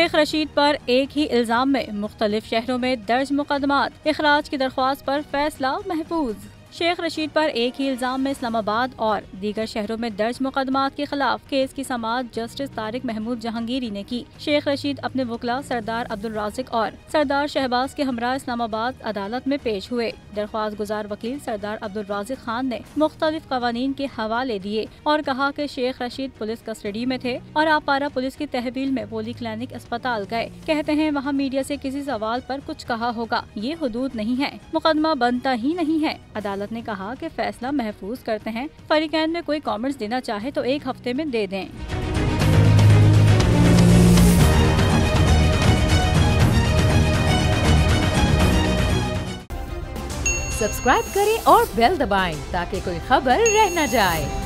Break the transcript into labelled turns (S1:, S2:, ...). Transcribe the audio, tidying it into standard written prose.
S1: शेख रशीद पर एक ही इल्जाम में मुख्तलिफ शहरों में दर्ज मुकदमात, इखराज की दरख्वास्त पर फैसला महफूज। शेख रशीद पर एक ही इल्जाम में इस्लामाबाद और दीगर शहरों में दर्ज मुकदमात के खिलाफ केस की समाअत जस्टिस तारिक महमूद जहांगीरी ने की। शेख रशीद अपने वकला सरदार अब्दुल राज़िक और सरदार शहबाज के हमरा इस्लामाबाद अदालत में पेश हुए। दरख्वास्त गुजार वकील सरदार अब्दुल राज़िक खान ने मुख्तलिफ कवानीन के हवाले दिए और कहा कि शेख रशीद पुलिस कस्टडी में थे और आपारा पुलिस की तहवील में पोली क्लिनिक अस्पताल गए। कहते हैं वहाँ मीडिया से किसी सवाल पर कुछ कहा होगा, ये हुदूद नहीं है, मुकदमा बनता ही नहीं है। अदालत ने कहा कि फैसला महफूज करते हैं, फरीकैन में कोई कमेंट्स देना चाहे तो 1 हफ्ते में दे दें।
S2: सब्सक्राइब करें और बेल दबाएं ताकि कोई खबर रह न जाए।